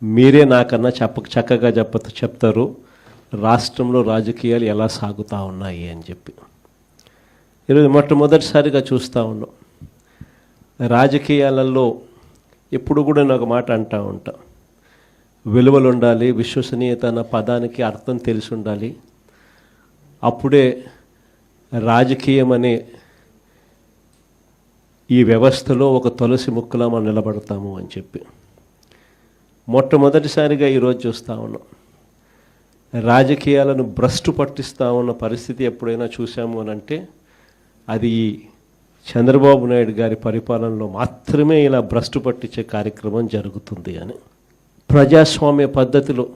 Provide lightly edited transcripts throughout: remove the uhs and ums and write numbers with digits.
మీరే నాకన్నా చక్కగా చెప్తారు రాష్ట్రంలో రాజకీయాలు ఎలా సాగుతూ ఉన్నాయి అని చెప్పి. ఈరోజు మొట్టమొదటిసారిగా చూస్తూ ఉన్నాం. రాజకీయాలలో ఎప్పుడు కూడా నేను ఒక మాట అంటూ ఉంటా, విలువలు ఉండాలి, విశ్వసనీయత అన్న పదానికి అర్థం తెలిసి ఉండాలి. అప్పుడే రాజకీయం అనే ఈ వ్యవస్థలో ఒక తులసి ముక్కలా మనం నిలబడతాము అని చెప్పి మొట్టమొదటిసారిగా ఈరోజు చూస్తూ ఉన్నాం. రాజకీయాలను భ్రష్టు పట్టిస్తూ ఉన్న పరిస్థితి ఎప్పుడైనా చూసాము అని అంటే అది చంద్రబాబు నాయుడు గారి పరిపాలనలో మాత్రమే ఇలా భ్రష్టు పట్టించే కార్యక్రమం జరుగుతుంది అని. ప్రజాస్వామ్య పద్ధతిలో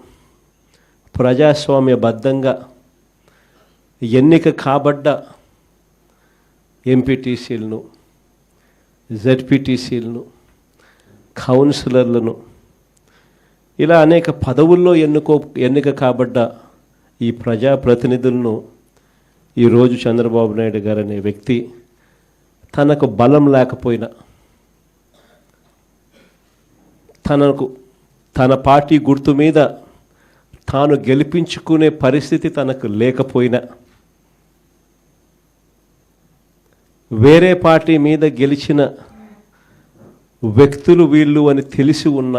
ప్రజాస్వామ్యబద్ధంగా ఎన్నిక కాబడ్డ ఎంపీటీసీలను, జెడ్పీటీసీలను, కౌన్సిలర్లను, ఇలా అనేక పదవుల్లో ఎన్నిక కాబడ్డ ఈ ప్రజాప్రతినిధులను ఈరోజు చంద్రబాబు నాయుడు గారు అనే వ్యక్తి తనకు బలం లేకపోయినా, తన పార్టీ గుర్తు మీద తాను గెలిపించుకునే పరిస్థితి తనకు లేకపోయినా, వేరే పార్టీ మీద గెలిచిన వ్యక్తులు వీళ్ళు అని తెలిసి ఉన్న,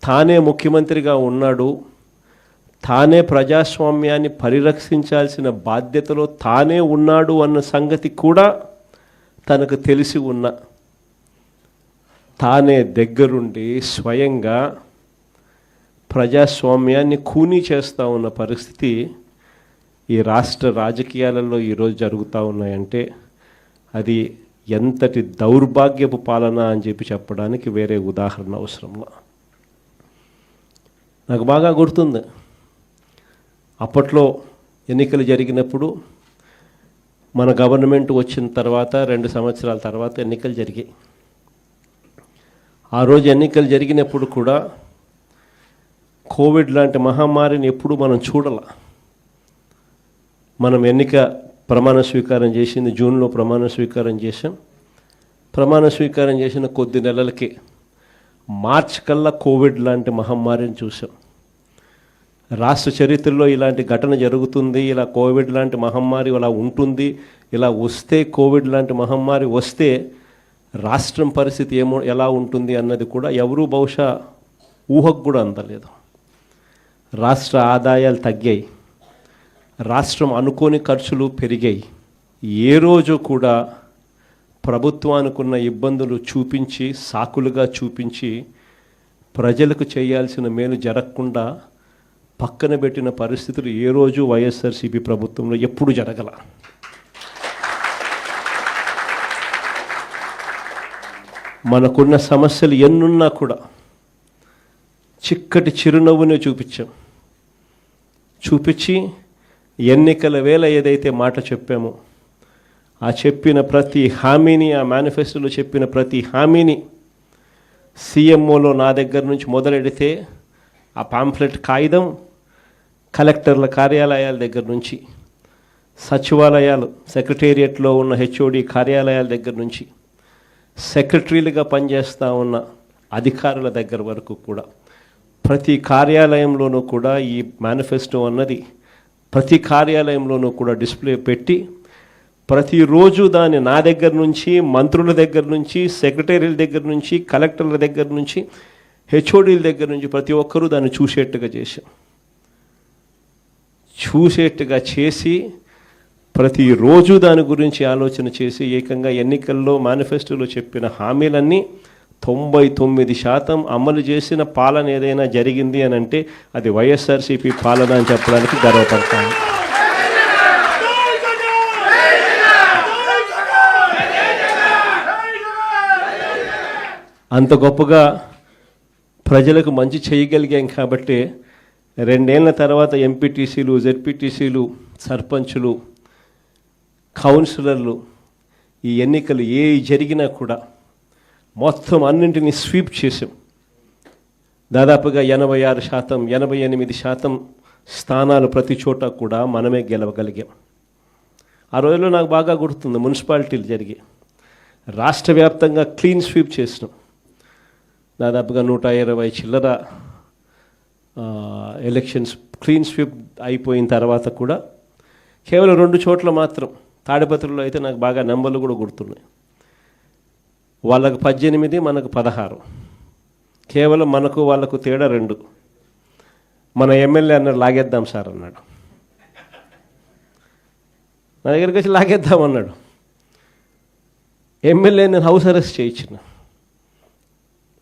తానే ముఖ్యమంత్రిగా ఉన్నాడు, తానే ప్రజాస్వామ్యాన్ని పరిరక్షించాల్సిన బాధ్యతలో తానే ఉన్నాడు అన్న సంగతి కూడా తనకు తెలిసి ఉన్న, తానే దగ్గరుండి స్వయంగా ప్రజాస్వామ్యాన్ని ఖూనీ చేస్తూ ఉన్న పరిస్థితి ఈ రాష్ట్ర రాజకీయాలలో ఈరోజు జరుగుతూ ఉన్నాయంటే అది ఎంతటి దౌర్భాగ్యపు పాలన అని చెప్పడానికి వేరే ఉదాహరణ అవసరంలా. నాకు బాగా గుర్తుంది, అప్పట్లో ఎన్నికలు జరిగినప్పుడు మన గవర్నమెంట్ వచ్చిన తర్వాత 2 సంవత్సరాల తర్వాత ఎన్నికలు జరిగాయి. ఆ రోజు ఎన్నికలు జరిగినప్పుడు కూడా కోవిడ్ లాంటి మహమ్మారిని ఎప్పుడు మనం చూడాల. మనం ఎన్నిక ప్రమాణ స్వీకారం చేసింది జూన్లో ప్రమాణ స్వీకారం చేసాం. ప్రమాణ స్వీకారం చేసిన కొద్ది నెలలకి మార్చ్ కల్లా కోవిడ్ లాంటి మహమ్మారిని చూసాం. రాష్ట్ర చరిత్రలో ఇలాంటి ఘటన జరుగుతుంది, ఇలా కోవిడ్ లాంటి మహమ్మారి ఇలా ఉంటుంది, ఇలా వస్తే కోవిడ్ లాంటి మహమ్మారి వస్తే రాష్ట్రం పరిస్థితి ఎలా ఉంటుంది అన్నది కూడా ఎవరూ బహుశా ఊహకు కూడా అందలేదు. రాష్ట్ర ఆదాయాలు తగ్గాయి, రాష్ట్రం అనుకోని ఖర్చులు పెరిగాయి. ఏ రోజు కూడా ప్రభుత్వానికున్న ఇబ్బందులు చూపించి, సాకులుగా చూపించి ప్రజలకు చేయాల్సిన మేలు జరగకుండా పక్కన పెట్టిన పరిస్థితులు ఏ రోజు వైఎస్ఆర్సీపీ ప్రభుత్వంలో ఎప్పుడు జరగల. మనకున్న సమస్యలు ఎన్నున్నా కూడా చిక్కటి చిరునవ్వునే చూపించి ఎన్నికల వేళ ఏదైతే మాట చెప్పామో ఆ చెప్పిన ప్రతి హామీని, ఆ మేనిఫెస్టోలో చెప్పిన ప్రతి హామీని సీఎంఓలో నా దగ్గర నుంచి మొదలెడితే ఆ పాంఫ్లెట్ కాగితం కలెక్టర్ల కార్యాలయాల దగ్గర నుంచి, సచివాలయాలు సెక్రటేరియట్లో ఉన్న హెచ్ఓడి కార్యాలయాల దగ్గర నుంచి, సెక్రటరీలుగా పనిచేస్తూ ఉన్న అధికారుల దగ్గర వరకు కూడా ప్రతి కార్యాలయంలోనూ కూడా ఈ మేనిఫెస్టో అన్నది ప్రతి కార్యాలయంలోనూ కూడా డిస్ప్లే పెట్టి ప్రతిరోజు దాన్ని నా దగ్గర నుంచి, మంత్రుల దగ్గర నుంచి, సెక్రటరీల దగ్గర నుంచి, కలెక్టర్ల దగ్గర నుంచి, హెచ్ఓడీల దగ్గర నుంచి ప్రతి ఒక్కరూ దాన్ని చూసేట్టుగా చేసి ప్రతిరోజు దాని గురించి ఆలోచన చేసి ఏకంగా ఎన్నికల్లో మేనిఫెస్టోలో చెప్పిన హామీలన్నీ 99% అమలు చేసిన పాలన ఏదైనా జరిగింది అని అంటే అది వైఎస్ఆర్సీపీ పాలన అని చెప్పడానికి గర్వపడతాను. అంత గొప్పగా ప్రజలకు మంచి చేయగలిగాం కాబట్టి 2 ఏళ్ల తర్వాత ఎంపీటీసీలు, జెడ్పీటీసీలు, సర్పంచులు, కౌన్సిలర్లు ఈ ఎన్నికలు ఏ జరిగినా కూడా మొత్తం అన్నింటినీ స్వీప్ చేసాం. దాదాపుగా 86%, 88% స్థానాలు ప్రతి చోట కూడా మనమే గెలవగలిగాం. ఆ రోజుల్లో నాకు బాగా గుర్తుంది, మున్సిపాలిటీలు జరిగాయి, రాష్ట్ర వ్యాప్తంగా క్లీన్ స్వీప్ చేసినాం. దాదాపుగా 120 చిల్లర ఎలక్షన్స్ క్లీన్ స్వీప్ అయిపోయిన తర్వాత కూడా కేవలం 2 చోట్ల మాత్రం, తాడిపత్రిలో అయితే నాకు బాగా నెంబర్లు కూడా గుర్తున్నాయి, వాళ్ళకు 18 మనకు 16, కేవలం మనకు వాళ్ళకు తేడా 2. మన ఎమ్మెల్యే అన్నాడు లాగేద్దాం సార్ అన్నాడు, నా దగ్గరికి వచ్చి లాగేద్దాం అన్నాడు. ఎమ్మెల్యే నేను హౌస్ అరెస్ట్ చేయించిన,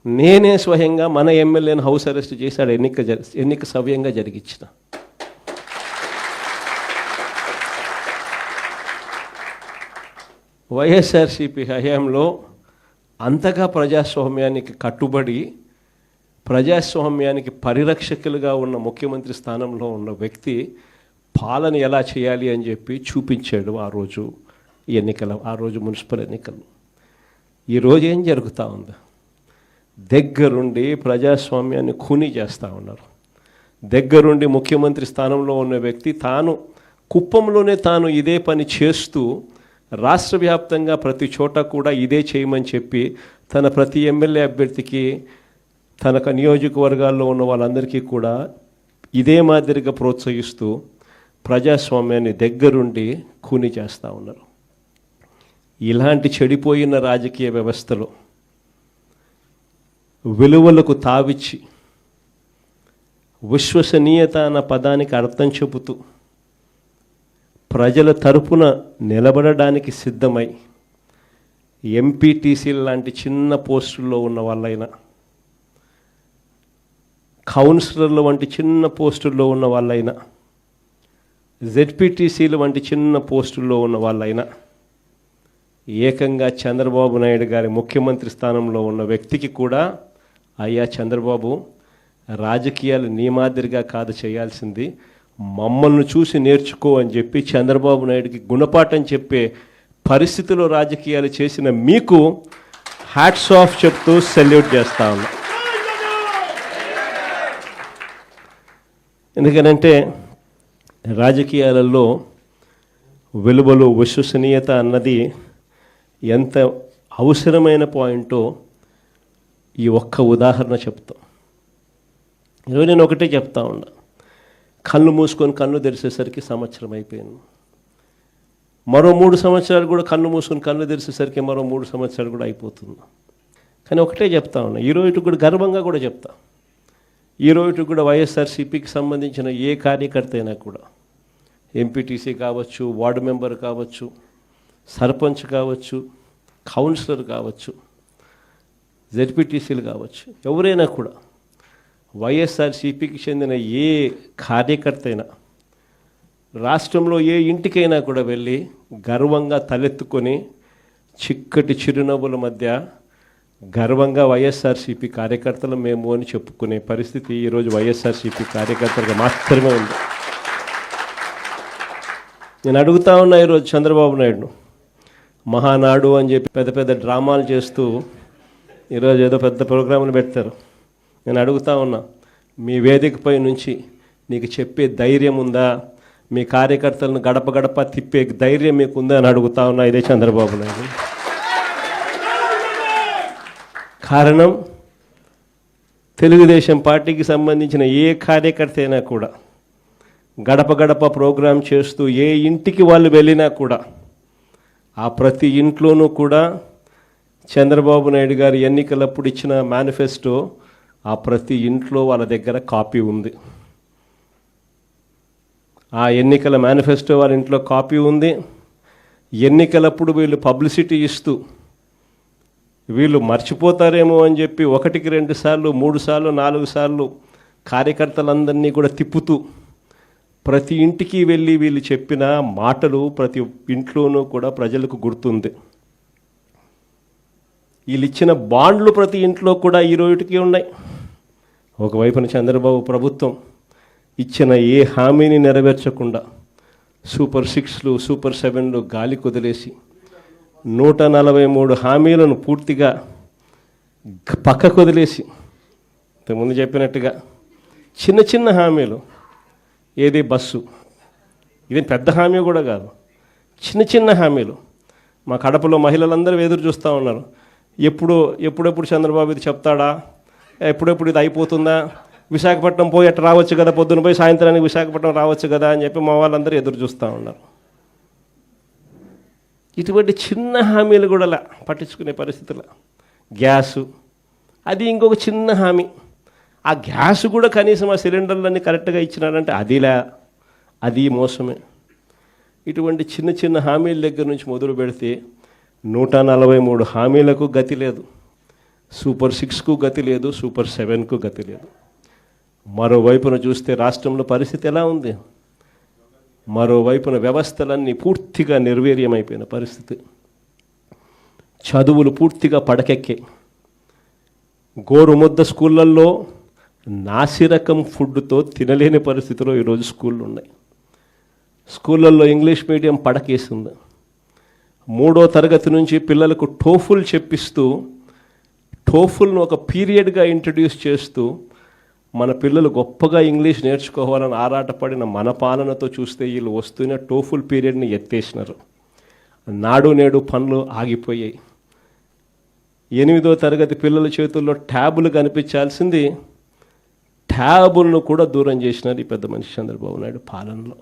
నేనే స్వయంగా మన ఎమ్మెల్యేని హౌస్ అరెస్ట్ చేశాడు, ఎన్నిక సవ్యంగా జరిగించిన. వైఎస్ఆర్సీపీ హయాంలో అంతగా ప్రజాస్వామ్యానికి కట్టుబడి ప్రజాస్వామ్యానికి పరిరక్షకులుగా ఉన్న ముఖ్యమంత్రి స్థానంలో ఉన్న వ్యక్తి పాలన ఎలా చేయాలి అని చెప్పి చూపించాడు ఆ రోజు మున్సిపల్ ఎన్నికలు. ఈరోజు ఏం జరుగుతూ ఉంది? దగ్గరుండి ప్రజాస్వామ్యాన్ని ఖూనీ చేస్తూ ఉన్నారు. దగ్గరుండి ముఖ్యమంత్రి స్థానంలో ఉన్న వ్యక్తి కుప్పంలోనే తాను ఇదే పని చేస్తూ రాష్ట్ర వ్యాప్తంగా ప్రతి చోట కూడా ఇదే చేయమని చెప్పి తన ప్రతి ఎమ్మెల్యే అభ్యర్థికి తన నియోజకవర్గాల్లో ఉన్న వాళ్ళందరికీ కూడా ఇదే మాదిరిగా ప్రోత్సహిస్తూ ప్రజాస్వామ్యాన్ని దగ్గరుండి ఖూనీ చేస్తూ ఉన్నారు. ఇలాంటి చెడిపోయిన రాజకీయ వ్యవస్థలో విలువలకు తావిచ్చి విశ్వసనీయత అన్న పదానికి అర్థం చెబుతూ ప్రజల తరపున నిలబడడానికి సిద్ధమై ఎంపీటీసీల లాంటి చిన్న పోస్టుల్లో ఉన్న వాళ్ళైనా, కౌన్సిలర్ల వంటి చిన్న పోస్టుల్లో ఉన్న వాళ్ళైనా, జెడ్పీటీసీల వంటి చిన్న పోస్టుల్లో ఉన్న వాళ్ళైనా, ఏకంగా చంద్రబాబు నాయుడు గారి ముఖ్యమంత్రి స్థానంలో ఉన్న వ్యక్తికి కూడా, అయ్యా చంద్రబాబు, రాజకీయాలు నీ మాదిరిగా కాదు చేయాల్సింది, మమ్మల్ని చూసి నేర్చుకో అని చెప్పి చంద్రబాబు నాయుడికి గుణపాఠం చెప్పే పరిస్థితిలో రాజకీయాలు చేసిన మీకు హ్యాట్స్ ఆఫ్ చెప్తూ సెల్యూట్ చేస్తా ఉన్నా. ఎందుకనంటే రాజకీయాలలో విలువలు, విశ్వసనీయత అన్నది ఎంత అవసరమైన పాయింటో ఈ ఒక్క ఉదాహరణ చెప్తాం. ఈరోజు నేను ఒకటే చెప్తా ఉన్నా, కళ్ళు మూసుకొని కళ్ళు తెరిచేసరికి సంవత్సరం అయిపోయింది. మరో 3 సంవత్సరాలు కూడా కళ్ళు మూసుకొని కళ్ళు తెరిచేసరికి మరో 3 సంవత్సరాలు కూడా అయిపోతుంది. కానీ ఒకటే చెప్తా ఉన్నా, ఈరోజు కూడా గర్వంగా కూడా చెప్తా, ఈరోజు కూడా వైఎస్ఆర్సీపీకి సంబంధించిన ఏ కార్యకర్త అయినా కూడా, ఎంపీటీసీ కావచ్చు, వార్డు మెంబర్ కావచ్చు, సర్పంచ్ కావచ్చు, కౌన్సిలర్ కావచ్చు, జెడ్పీటీసీలు కావచ్చు, ఎవరైనా కూడా వైఎస్ఆర్సీపీకి చెందిన ఏ కార్యకర్త అయినా రాష్ట్రంలో ఏ ఇంటికైనా కూడా వెళ్ళి గర్వంగా తలెత్తుకొని చిక్కటి చిరునవ్వుల మధ్య గర్వంగా వైఎస్ఆర్సీపీ కార్యకర్తలు మేము అని చెప్పుకునే పరిస్థితి ఈరోజు వైఎస్ఆర్సీపీ కార్యకర్తలకు మాత్రమే ఉంది. నేను అడుగుతా ఉన్నా ఈరోజు చంద్రబాబు నాయుడును, మహానాడు అని చెప్పి పెద్ద పెద్ద డ్రామాలు చేస్తూ ఈరోజు ఏదో పెద్ద ప్రోగ్రాములు పెడతారు. నేను అడుగుతా ఉన్నా, మీ వేదికపై నుంచి నీకు చెప్పే ధైర్యం ఉందా? మీ కార్యకర్తలను గడప గడప తిప్పే ధైర్యం మీకుందా అని అడుగుతా ఉన్నా ఇదే చంద్రబాబు నాయుడు. కారణం, తెలుగుదేశం పార్టీకి సంబంధించిన ఏ కార్యకర్త అయినా కూడా గడప గడప ప్రోగ్రాం చేస్తూ ఏ ఇంటికి వాళ్ళు వెళ్ళినా కూడా ఆ ప్రతి ఇంట్లోనూ కూడా చంద్రబాబు నాయుడు గారు ఎన్నికలప్పుడు ఇచ్చిన మేనిఫెస్టో ఆ ప్రతి ఇంట్లో వాళ్ళ దగ్గర కాపీ ఉంది. ఆ ఎన్నికల మేనిఫెస్టో వాళ్ళ ఇంట్లో కాపీ ఉంది. ఎన్నికలప్పుడు వీళ్ళు పబ్లిసిటీ ఇస్తూ వీళ్ళు మర్చిపోతారేమో అని చెప్పి 1కి 2 సార్లు 3 సార్లు 4 సార్లు కార్యకర్తలందరినీ కూడా తిప్పుతూ ప్రతి ఇంటికి వెళ్ళి వీళ్ళు చెప్పిన మాటలు ప్రతి ఇంట్లోనూ కూడా ప్రజలకు గుర్తుంది. వీళ్ళు ఇచ్చిన బాండ్లు ప్రతి ఇంట్లో కూడా ఈ రోజుకి ఉన్నాయి. ఒకవైపున చంద్రబాబు ప్రభుత్వం ఇచ్చిన ఏ హామీని నెరవేర్చకుండా సూపర్ 6లు, సూపర్ 7లు గాలి కుదిలేసి 143 హామీలను పూర్తిగా పక్కకు వదిలేసి, ఇంతకుముందు చెప్పినట్టుగా చిన్న చిన్న హామీలు, ఏది బస్సు, ఇది పెద్ద హామీ కూడా కాదు, చిన్న చిన్న హామీలు. మా కడపలో మహిళలందరూ ఎదురు చూస్తూ ఉన్నారు, ఎప్పుడెప్పుడు చంద్రబాబు ఇది చెప్తాడా, ఎప్పుడెప్పుడు ఇది అయిపోతుందా, విశాఖపట్నం పోయి అట్లా రావచ్చు కదా, పొద్దున పోయి సాయంత్రానికి విశాఖపట్నం రావచ్చు కదా అని చెప్పి మా వాళ్ళందరూ ఎదురు చూస్తూ ఉన్నారు. ఇటువంటి చిన్న హామీలు కూడా పట్టించుకునే పరిస్థితులు. గ్యాసు అది ఇంకొక చిన్న హామీ. ఆ గ్యాస్ కూడా కనీసం ఆ సిలిండర్లన్నీ కరెక్ట్గా ఇచ్చినాడంటే అది మోసమే. ఇటువంటి చిన్న చిన్న హామీల దగ్గర నుంచి మొదలు పెడితే 143 హామీలకు గతి లేదు, సూపర్ 6కు గతి లేదు, సూపర్ 7కు గతి లేదు. మరోవైపున చూస్తే రాష్ట్రంలో పరిస్థితి ఎలా ఉంది? మరోవైపున వ్యవస్థలన్నీ పూర్తిగా నిర్వీర్యమైపోయిన పరిస్థితి. చదువులు పూర్తిగా పడకెక్కాయి. గోరుముద్ద స్కూళ్ళల్లో నాసిరకం ఫుడ్తో తినలేని పరిస్థితిలో ఈరోజు స్కూళ్ళు ఉన్నాయి. స్కూళ్ళల్లో ఇంగ్లీష్ మీడియం పడకేసింది. 3వ తరగతి నుంచి పిల్లలకు టోఫుల్ చెప్పిస్తూ, టోఫుల్ను ఒక పీరియడ్గా ఇంట్రడ్యూస్ చేస్తూ మన పిల్లలు గొప్పగా ఇంగ్లీష్ నేర్చుకోవాలని ఆరాటపడిన మన పాలనతో చూస్తే వీళ్ళు వస్తూనే టోఫుల్ పీరియడ్ని ఎత్తేసినారు. నాడు నేడు పనులు ఆగిపోయాయి. 8వ తరగతి పిల్లల చేతుల్లో ట్యాబులు కనిపించాల్సింది ట్యాబులను కూడా దూరం చేసినారు ఈ పెద్ద మనిషి చంద్రబాబు నాయుడు పాలనలో.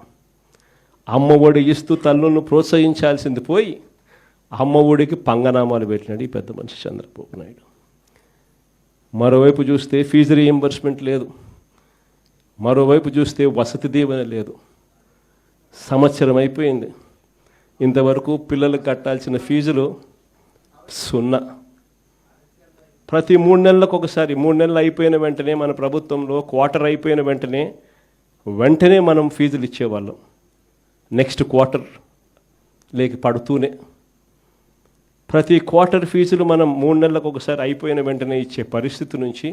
అమ్మ ఒడి ఇస్తూ తల్లులను ప్రోత్సహించాల్సింది పోయి అమ్మ ఒడికి పంగనామాలు పెట్టినాడు ఈ పెద్ద మనిషి చంద్రబాబు నాయుడు. మరోవైపు చూస్తే ఫీజు రీయింబర్స్మెంట్ లేదు, మరోవైపు చూస్తే వసతి దీవెన లేదు. సంవత్సరం అయిపోయింది, ఇంతవరకు పిల్లలకు కట్టాల్సిన ఫీజులు 0. ప్రతి 3 నెలలకు ఒకసారి, 3 నెలలు అయిపోయిన వెంటనే మన ప్రభుత్వంలో క్వార్టర్ అయిపోయిన వెంటనే మనం ఫీజులు ఇచ్చేవాళ్ళం. నెక్స్ట్ క్వార్టర్ లేక పడుతూనే ప్రతి క్వార్టర్ ఫీజులు మనం 3 నెలలకు ఒకసారి అయిపోయిన వెంటనే ఇచ్చే పరిస్థితి నుంచి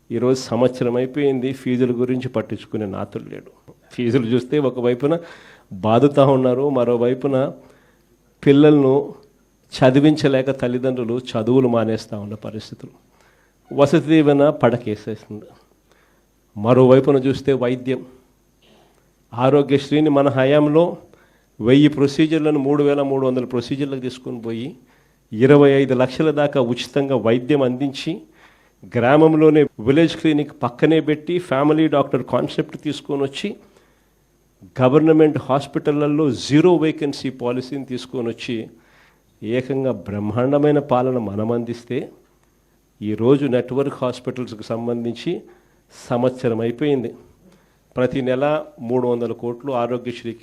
ఈరోజు సంవత్సరం అయిపోయింది, ఫీజుల గురించి పట్టించుకునే నాతులు లేడు. ఫీజులు చూస్తే ఒకవైపున బాదుతూ ఉన్నారు, మరోవైపున పిల్లలను చదివించలేక తల్లిదండ్రులు చదువులు మానేస్తూ ఉన్న పరిస్థితులు. వసతి దీవెన పడకేసేస్తుంది. మరోవైపున చూస్తే వైద్యం, ఆరోగ్యశ్రీని మన హయాంలో 1000 ప్రొసీజర్లను 3300 ప్రొసీజర్లకు తీసుకొని పోయి 25 లక్షల దాకా ఉచితంగా వైద్యం అందించి, గ్రామంలోనే విలేజ్ క్లినిక్ పక్కనే పెట్టి ఫ్యామిలీ డాక్టర్ కాన్సెప్ట్ తీసుకొని వచ్చి గవర్నమెంట్ హాస్పిటళ్లలో 0 వేకెన్సీ పాలసీని తీసుకొని వచ్చి ఏకంగా బ్రహ్మాండమైన పాలన మనం అందిస్తే, ఈరోజు నెట్వర్క్ హాస్పిటల్స్కి సంబంధించి సంవత్సరం అయిపోయింది. ప్రతి నెల 300 కోట్లు ఆరోగ్యశ్రీ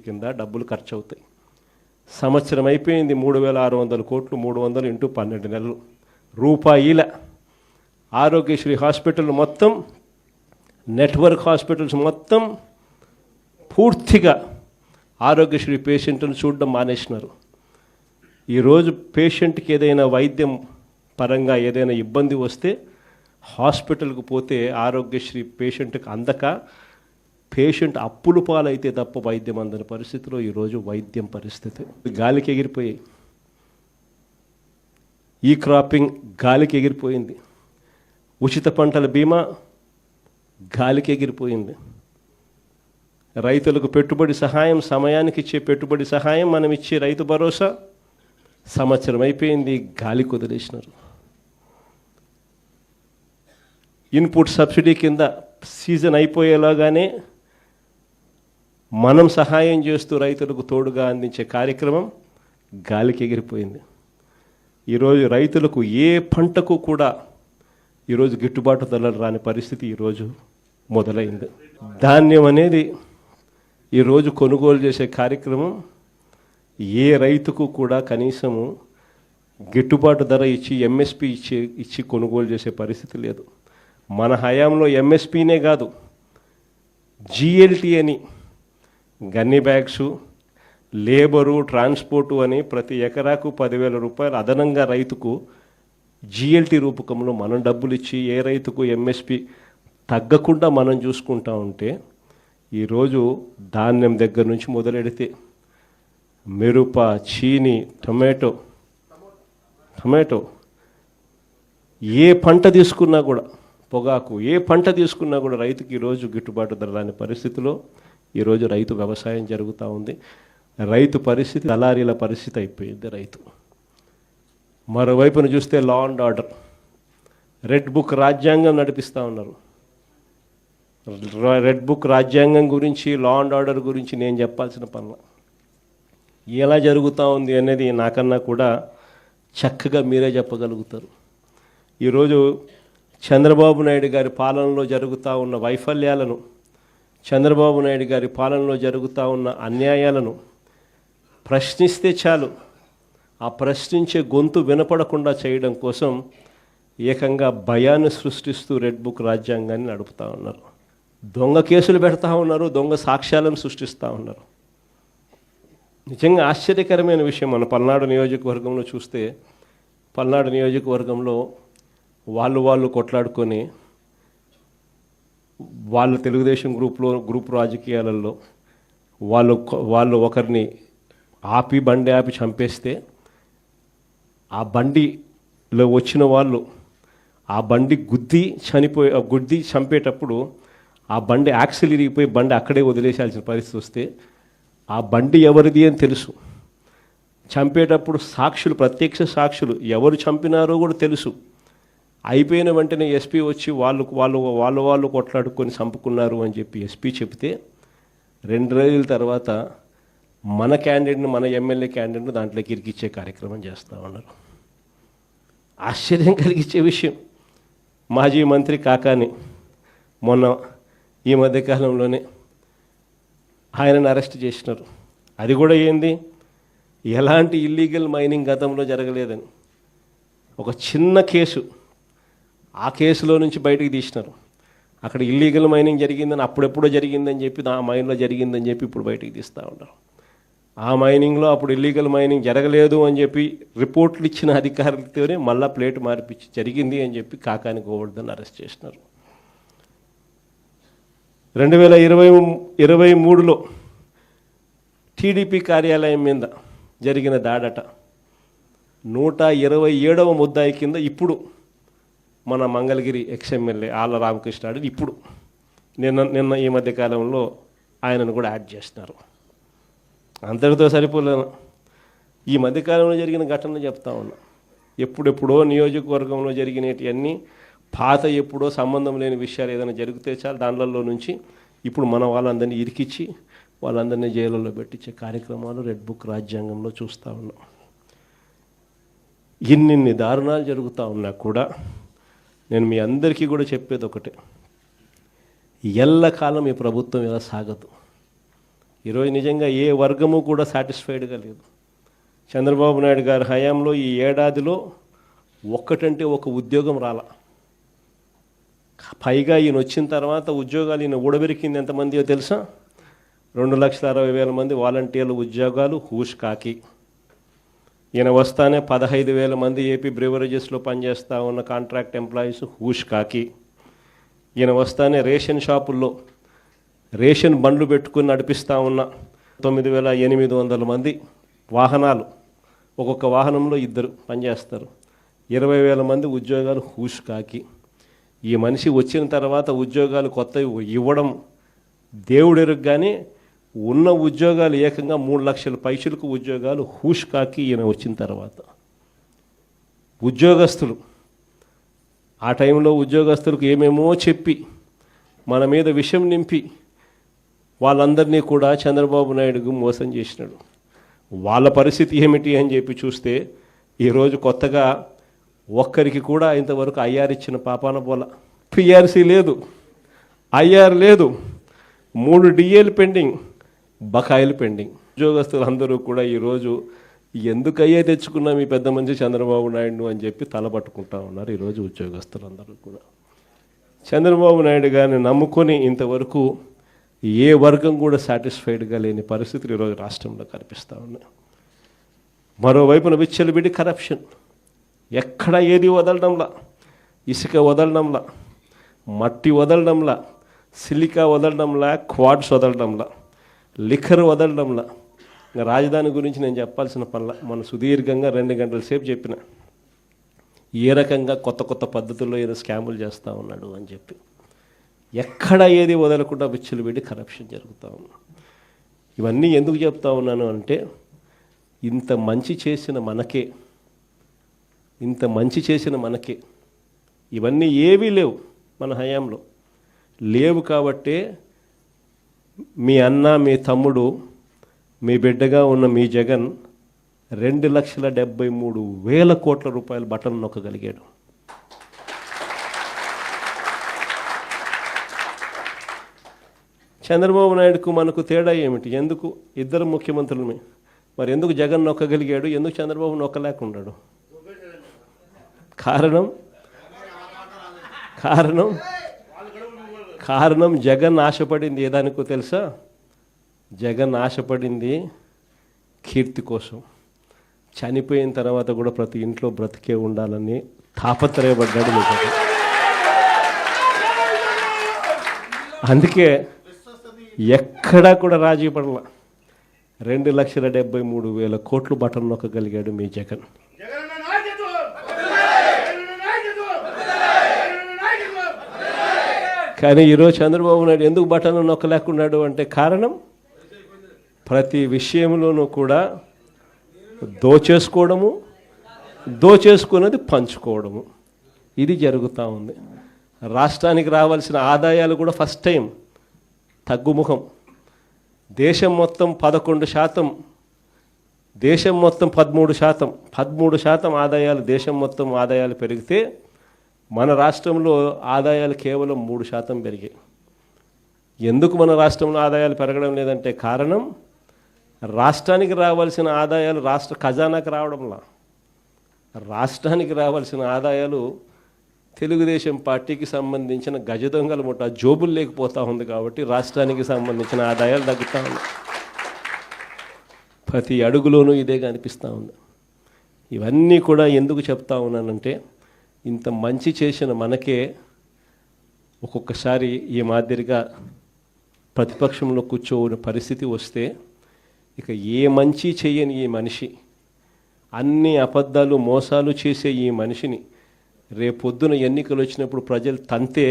కింద డబ్బులు ఖర్చు అవుతాయి. సంవత్సరం అయిపోయింది, 3600 కోట్లు, 300 × 12 నెలలు రూపాయల ఆరోగ్యశ్రీ హాస్పిటల్ మొత్తం, నెట్వర్క్ హాస్పిటల్స్ మొత్తం పూర్తిగా ఆరోగ్యశ్రీ పేషెంట్ను చూడడం మానేసినారు. ఈరోజు పేషెంట్కి ఏదైనా వైద్యం పరంగా ఏదైనా ఇబ్బంది వస్తే హాస్పిటల్కి పోతే ఆరోగ్యశ్రీ పేషెంట్కి అందక పేషెంట్ అప్పులు పాలైతే తప్ప వైద్యం అందని పరిస్థితిలో ఈరోజు వైద్యం పరిస్థితి గాలికి ఎగిరిపోయాయి. ఈ క్రాపింగ్ గాలికి ఎగిరిపోయింది. ఉచిత పంటల బీమా గాలికి ఎగిరిపోయింది. రైతులకు పెట్టుబడి సహాయం, సమయానికి ఇచ్చే పెట్టుబడి సహాయం, మనం ఇచ్చే రైతు భరోసా సంవత్సరం అయిపోయింది, గాలికి వదిలేసినారు. ఇన్పుట్ సబ్సిడీ కింద సీజన్ అయిపోయేలాగానే మనం సహాయం చేస్తూ రైతులకు తోడుగా అందించే కార్యక్రమం గాలికి ఎగిరిపోయింది. ఈరోజు రైతులకు ఏ పంటకు కూడా ఈరోజు గిట్టుబాటు ధరలు రాని పరిస్థితి ఈరోజు మొదలైంది. ధాన్యం అనేది ఈరోజు కొనుగోలు చేసే కార్యక్రమం ఏ రైతుకు కూడా కనీసము గిట్టుబాటు ధర ఇచ్చి ఎంఎస్పి ఇచ్చి కొనుగోలు చేసే పరిస్థితి లేదు. మన హయాంలో ఎంఎస్పీనే కాదు, జిఎల్టీ అని గన్ని బ్యాగ్సు, లేబరు, ట్రాన్స్పోర్టు అని ప్రతి ఎకరాకు 10,000 రూపాయలు అదనంగా రైతుకు జిఎల్టీ రూపకంలో మనం డబ్బులు ఇచ్చి ఏ రైతుకు ఎంఎస్పి తగ్గకుండా మనం చూసుకుంటా ఉంటే, ఈరోజు ధాన్యం దగ్గర నుంచి మొదలెడితే మిరప, చీని, టొమాటో ఏ పంట తీసుకున్నా కూడా, పొగాకు ఏ పంట తీసుకున్నా కూడా రైతుకి ఈరోజు గిట్టుబాటు ధర రాని పరిస్థితిలో ఈరోజు రైతు వ్యవసాయం జరుగుతూ ఉంది. రైతు పరిస్థితి దళారీల పరిస్థితి అయిపోయింది రైతు. మరోవైపున చూస్తే law and order, red book రాజ్యాంగం నడిపిస్తూ ఉన్నారు. రెడ్ బుక్ రాజ్యాంగం గురించి, లా అండ్ ఆర్డర్ గురించి నేను చెప్పాల్సిన పనుల ఎలా జరుగుతూ ఉంది అనేది నాకన్నా కూడా చక్కగా మీరే చెప్పగలుగుతారు. ఈరోజు చంద్రబాబు నాయుడు గారి పాలనలో జరుగుతూ ఉన్న వైఫల్యాలను, చంద్రబాబు నాయుడు గారి పాలనలో జరుగుతూ ఉన్న అన్యాయాలను ప్రశ్నిస్తే చాలు, ఆ ప్రశ్నించే గొంతు వినపడకుండా చేయడం కోసం ఏకంగా భయాన్ని సృష్టిస్తూ రెడ్ బుక్ రాజ్యాంగాన్ని నడుపుతూ ఉన్నారు. దొంగ కేసులు పెడతా ఉన్నారు, దొంగ సాక్ష్యాలను సృష్టిస్తూ ఉన్నారు. నిజంగా ఆశ్చర్యకరమైన విషయం. మన పల్నాడు నియోజకవర్గంలో చూస్తే, పల్నాడు నియోజకవర్గంలో వాళ్ళు కొట్లాడుకొని, వాళ్ళు తెలుగుదేశం గ్రూప్ రాజకీయాలలో వాళ్ళు ఒకరిని బండి ఆపి చంపేస్తే, ఆ బండిలో వచ్చిన వాళ్ళు ఆ బండి గుద్ది చంపేటప్పుడు ఆ బండి యాక్సిల్ ఇరిగిపోయి బండి అక్కడే వదిలేసాల్సిన పరిస్థితి వస్తే, ఆ బండి ఎవరిది అని తెలుసు. చంపేటప్పుడు సాక్షులు, ప్రత్యక్ష సాక్షులు ఎవరు చంపినారో కూడా తెలుసు. అయిపోయిన వెంటనే ఎస్పీ వచ్చి వాళ్ళు కొట్లాడుకొని చంపుకున్నారు అని చెప్పి ఎస్పీ చెప్తే, 2 రోజుల తర్వాత మన క్యాండిడేట్ని, మన ఎమ్మెల్యే క్యాండిడేట్ని దాంట్లోకి ఇరికిచ్చే కార్యక్రమం చేస్తూ ఉన్నారు. ఆశ్చర్యం కలిగించే విషయం. మాజీ మంత్రి కాకాని మొన్న ఈ మధ్యకాలంలోనే ఆయనను అరెస్ట్ చేసినారు. అది కూడా ఏంది, ఎలాంటి ఇల్లీగల్ మైనింగ్ గతంలో జరగలేదని ఒక చిన్న కేసు, ఆ కేసులో నుంచి బయటికి తీసినారు. అక్కడ ఇల్లీగల్ మైనింగ్ జరిగిందని, అప్పుడెప్పుడో జరిగిందని చెప్పి, ఆ మైన్లో జరిగిందని చెప్పి ఇప్పుడు బయటికి తీస్తూ ఉన్నారు. ఆ మైనింగ్లో అప్పుడు ఇల్లీగల్ మైనింగ్ జరగలేదు అని చెప్పి రిపోర్ట్లు ఇచ్చిన అధికారులతోనే మళ్ళా ప్లేట్ మార్పిచ్చి జరిగింది అని చెప్పి కాకాని గోవర్ధన్ అరెస్ట్ చేసినారు. 2023లో టీడీపీ కార్యాలయం మీద జరిగిన దాడట 127వ ముద్దాయి కింద ఇప్పుడు మన మంగళగిరి ఎక్స్ఎమ్మెల్యే ఆళ్ళ రామకృష్ణ ఇప్పుడు నిన్న ఈ మధ్యకాలంలో ఆయనను కూడా యాడ్ చేస్తున్నారు. అంతటితో సరిపోలేను. ఈ మధ్యకాలంలో జరిగిన ఘటనలు చెప్తా ఉన్నా. ఎప్పుడెప్పుడో నియోజకవర్గంలో జరిగినవన్నీ పాత, ఎప్పుడో సంబంధం లేని విషయాలు ఏదైనా జరిగితే చాలు దానిలో నుంచి ఇప్పుడు మన వాళ్ళందరినీ ఇరికిచ్చి వాళ్ళందరినీ జైలులో పెట్టించే కార్యక్రమాలు రెడ్ బుక్ రాజ్యాంగంలో చూస్తూ ఉన్నాం. ఇన్ని దారుణాలు జరుగుతూ ఉన్నా కూడా నేను మీ అందరికీ కూడా చెప్పేది ఒకటే, ఎల్లకాలం ఈ ప్రభుత్వం ఇలా సాగదు. ఈరోజు నిజంగా ఏ వర్గము కూడా సాటిస్ఫైడ్గా లేదు. చంద్రబాబు నాయుడు గారి హయాంలో ఈ ఏడాదిలో ఒక్కటంటే ఒక ఉద్యోగం రాల. పైగా ఈయన వచ్చిన తర్వాత ఉద్యోగాలు ఈయన ఊడబెరికింది ఎంతమందియో తెలుసా? 2,60,000 మంది వాలంటీర్ల ఉద్యోగాలు హూష్ కాకి. ఈయన వస్తానే 15,000 మంది ఏపీ బ్రివరేజెస్లో పనిచేస్తూ ఉన్న కాంట్రాక్ట్ ఎంప్లాయీస్ హూష్ కాకి. ఈయన వస్తానే రేషన్ షాపుల్లో రేషన్ బండ్లు పెట్టుకుని నడిపిస్తూ ఉన్న 9,800 మంది వాహనాలు, ఒక్కొక్క వాహనంలో 2 పనిచేస్తారు, 20,000 మంది ఉద్యోగాలు హూష్ కాకి. ఈ మనిషి వచ్చిన తర్వాత ఉద్యోగాలు కొత్తవి ఇవ్వడం దేవుడెరుగ్గానే ఉన్న ఉద్యోగాలు ఏకంగా 3 లక్షల పైసలకు ఉద్యోగాలు హూష్ కాకి ఈయన వచ్చిన తర్వాత. ఉద్యోగస్తులు ఆ టైంలో ఉద్యోగస్తులకు ఏమేమో చెప్పి మన మీద విషం నింపి వాళ్ళందరినీ కూడా చంద్రబాబు నాయుడుకు మోసం చేసినాడు. వాళ్ళ పరిస్థితి ఏమిటి అని చెప్పి చూస్తే ఈరోజు కొత్తగా ఒక్కరికి కూడా ఇంతవరకు ఐఆర్ ఇచ్చిన పాపాన పోల. పిఆర్సీ లేదు, ఐఆర్ లేదు, 3 డిఏలు పెండింగ్, బకాయిలు పెండింగ్. ఉద్యోగస్తులు అందరూ కూడా ఈరోజు ఎందుకు అయ్యే తెచ్చుకున్నాం ఈ పెద్ద మంచి చంద్రబాబు నాయుడు అని చెప్పి తలపట్టుకుంటా ఉన్నారు. ఈరోజు ఉద్యోగస్తులందరూ కూడా చంద్రబాబు నాయుడు గారిని నమ్ముకొని ఇంతవరకు ఏ వర్గం కూడా సాటిస్ఫైడ్గా లేని పరిస్థితులు ఈరోజు రాష్ట్రంలో కనిపిస్తూ ఉన్నాయి. మరోవైపున విచ్చలవిడి కరప్షన్, ఎక్కడ ఏది వదలడంలా, ఇసుక వదలడంలా, మట్టి వదలడంలా, సిలికా వదలడంలా, క్వాడ్స్ వదలడంలా, లిఖర్ వదలడంలా. ఇంకా రాజధాని గురించి నేను చెప్పాల్సిన పనుల మన సుదీర్ఘంగా 2 గంటల సేపు చెప్పిన ఏ రకంగా కొత్త పద్ధతుల్లో ఏదో స్కాములు చేస్తూ ఉన్నాడు అని చెప్పి. ఎక్కడ ఏది వదలకుండా విచ్చలవిడి కరప్షన్ జరుగుతూ ఉంది. ఇవన్నీ ఎందుకు చెప్తా ఉన్నాను అంటే, ఇంత మంచి చేసిన మనకే ఇవన్నీ ఏవీ లేవు మన హయాంలో. లేవు కాబట్టే మీ అన్న, మీ తమ్ముడు, మీ బిడ్డగా ఉన్న మీ జగన్ 2,73,000 కోట్ల రూపాయలు బటన్ నొక్కగలిగాడు. చంద్రబాబు నాయుడుకు మనకు తేడా ఏమిటి? ఎందుకు ఇద్దరు ముఖ్యమంత్రులమే, మరి ఎందుకు జగన్ నొక్కగలిగాడు, ఎందుకు చంద్రబాబు నొక్కలేకున్నాడు? కారణం జగన్ ఆశపడింది ఏదానికో తెలుసా? జగన్ ఆశపడింది కీర్తి కోసం. చనిపోయిన తర్వాత కూడా ప్రతి ఇంట్లో బ్రతికే ఉండాలని తాపత్రయపడ్డాడు మీకు. అందుకే ఎక్కడా కూడా రాజీ పడలా. 2,73,000 కోట్లు బటన్ నొక్కగలిగాడు మీ జగన్. కానీ ఈరోజు చంద్రబాబు నాయుడు ఎందుకు బటన్ నొక్కలేకున్నాడు అంటే కారణం ప్రతి విషయంలోనూ కూడా దోచేసుకున్నది పంచుకోవడము, ఇది జరుగుతూ ఉంది. రాష్ట్రానికి రావాల్సిన ఆదాయాలు కూడా ఫస్ట్ టైం తగ్గుముఖం. దేశం మొత్తం 11%, దేశం మొత్తం 13% ఆదాయాలు, దేశం మొత్తం ఆదాయాలు పెరిగితే మన రాష్ట్రంలో ఆదాయాలు కేవలం 3% పెరిగాయి. ఎందుకు మన రాష్ట్రంలో ఆదాయాలు పెరగడం లేదంటే కారణం రాష్ట్రానికి రావాల్సిన ఆదాయాలు రాష్ట్ర ఖజానాకు రావడంలా. రాష్ట్రానికి రావాల్సిన ఆదాయాలు తెలుగుదేశం పార్టీకి సంబంధించిన గజ దొంగల ముఠ జోబులు లేకపోతూ ఉంది కాబట్టి రాష్ట్రానికి సంబంధించిన ఆదాయాలు తగ్గుతూ ఉన్నాయి. ప్రతి అడుగులోనూ ఇదే కనిపిస్తూ ఉంది. ఇవన్నీ కూడా ఎందుకు చెప్తా ఉన్నానంటే ఇంత మంచి చేసిన మనకే ఒక్కొక్కసారి ఈ మాదిరిగా ప్రతిపక్షంలో కూర్చోని పరిస్థితి వస్తే ఇక ఏ మంచి చేయని ఈ మనిషి, అన్ని అబద్ధాలు మోసాలు చేసే ఈ మనిషిని రేపొద్దున ఎన్నికలు వచ్చినప్పుడు ప్రజలు తంతే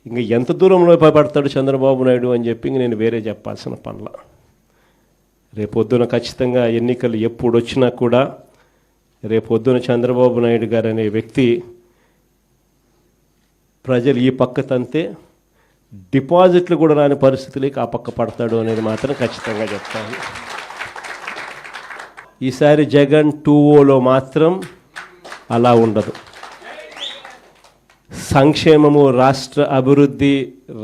ఇంక ఎంత దూరంలో పడతాడు చంద్రబాబు నాయుడు అని చెప్పి ఇంక నేను వేరే చెప్పాల్సిన పనుల. రేపొద్దున ఖచ్చితంగా ఎన్నికలు ఎప్పుడు వచ్చినా కూడా రేపొద్దున చంద్రబాబు నాయుడు గారు అనే వ్యక్తి ప్రజలు ఈ పక్క తంతే డిపాజిట్లు కూడా రాని పరిస్థితులకి ఆ పక్క పడతాడు అనేది మాత్రం ఖచ్చితంగా చెప్తాను. ఈసారి జగన్ 2.0లో మాత్రం అలా ఉండదు. సంక్షేమము, రాష్ట్ర అభివృద్ధి,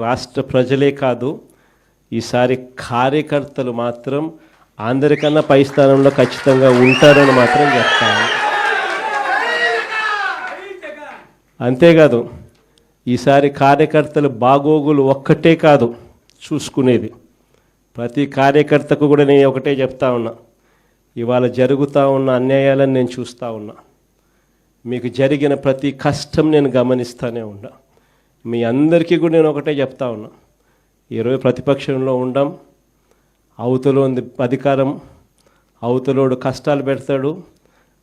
రాష్ట్ర ప్రజలే కాదు, ఈసారి కార్యకర్తలు మాత్రం అందరికన్నా పై స్థానంలో ఖచ్చితంగా ఉంటారని మాత్రం చెప్తాను. అంతేకాదు ఈసారి కార్యకర్తలు బాగోగులు ఒక్కటే కాదు చూసుకునేది, ప్రతి కార్యకర్తకు కూడా నేను ఒకటే చెప్తా ఉన్నా, ఇవాళ జరుగుతూ ఉన్న అన్యాయాలను నేను చూస్తూ ఉన్నా, మీకు జరిగిన ప్రతి కష్టం నేను గమనిస్తూనే ఉన్నా. మీ అందరికీ కూడా నేను ఒకటే చెప్తా ఉన్నా, ఈరోజు ప్రతిపక్షంలో ఉండం, అవతలో అధికారం, అవతలోడు కష్టాలు పెడతాడు,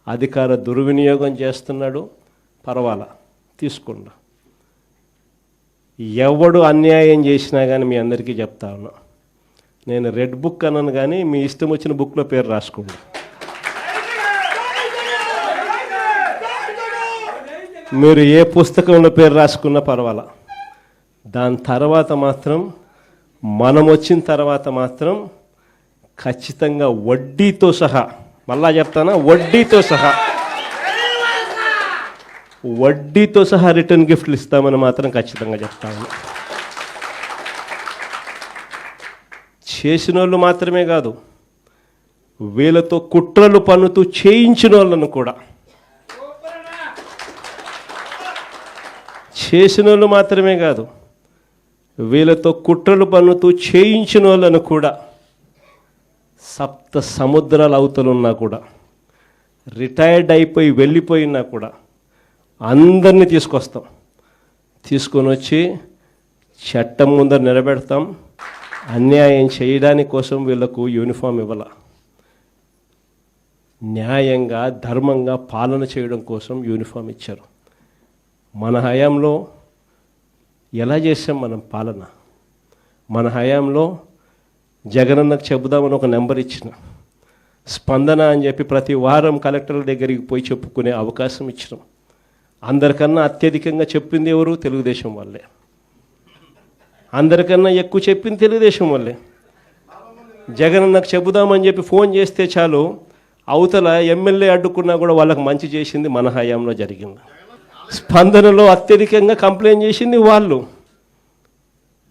అధికార దుర్వినియోగం చేస్తున్నాడు, పర్వాలా తీసుకుండా. ఎవడు అన్యాయం చేసినా కానీ మీ అందరికీ చెప్తా ఉన్నా, నేను రెడ్ బుక్ అన్నాను కానీ మీ ఇష్టం వచ్చిన బుక్లో పేరు రాసుకోండి. మీరు ఏ పుస్తకంలో పేరు రాసుకున్నా పర్వాలా. దాని తర్వాత మాత్రం మనం వచ్చిన తర్వాత మాత్రం ఖచ్చితంగా వడ్డీతో సహా, మళ్ళా చెప్తానా, వడ్డీతో సహా రిటర్న్ గిఫ్ట్లు ఇస్తామని మాత్రం ఖచ్చితంగా చెప్తాను. చేసిన వాళ్ళు మాత్రమే కాదు, వీళ్ళతో కుట్రలు పన్నుతూ చేయించిన వాళ్ళను కూడా, చేసిన వాళ్ళు మాత్రమే కాదు, వీళ్ళతో కుట్రలు పన్నుతూ చేయించిన వాళ్ళను కూడా, 7 సముద్రాల అవతలున్నా కూడా, రిటైర్డ్ అయిపోయి వెళ్ళిపోయినా కూడా అందరినీ తీసుకొస్తాం. తీసుకొని వచ్చి చట్టం ముందర నిలబెడతాం. అన్యాయం చేయడానికి కోసం వీళ్ళకు యూనిఫామ్ ఇవ్వాల, న్యాయంగా ధర్మంగా పాలన చేయడం కోసం యూనిఫామ్ ఇచ్చారు. మన హయాంలో ఎలా చేసాం మనం పాలన? మన హయాంలో జగనన్నకు చెబుదామని ఒక నెంబర్ ఇచ్చిన, స్పందన అని చెప్పి ప్రతి వారం కలెక్టర్ల దగ్గరికి పోయి చెప్పుకునే అవకాశం ఇచ్చినాం. అందరికన్నా అత్యధికంగా చెప్పింది ఎవరు? తెలుగుదేశం వాళ్ళే. అందరికన్నా ఎక్కువ చెప్పింది తెలుగుదేశం వాళ్ళే. జగన్ నాకు చెబుదామని చెప్పి ఫోన్ చేస్తే చాలు, అవతల ఎమ్మెల్యే అడ్డుకున్నా కూడా వాళ్ళకి మంచి చేసింది మన హయాంలో జరిగింది. స్పందనలో అత్యధికంగా కంప్లైంట్ చేసింది వాళ్ళు.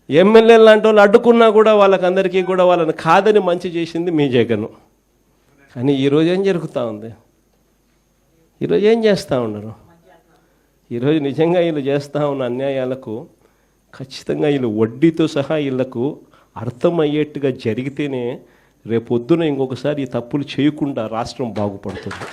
ఎమ్మెల్యే లాంటి వాళ్ళు అడ్డుకున్నా కూడా వాళ్ళకందరికీ కూడా వాళ్ళని కాదని మంచి చేసింది మీ జగన్. కానీ ఈరోజు ఏం జరుగుతూ ఉంది? ఈరోజు ఏం చేస్తూ ఉన్నారు? ఈరోజు నిజంగా వీళ్ళు చేస్తూ ఉన్న అన్యాయాలకు ఖచ్చితంగా వీళ్ళు వడ్డీతో సహా వీళ్ళకు అర్థమయ్యేట్టుగా జరిగితేనే రేపొద్దున ఇంకొకసారి ఈ తప్పులు చేయకుండా రాష్ట్రం బాగుపడుతుంది.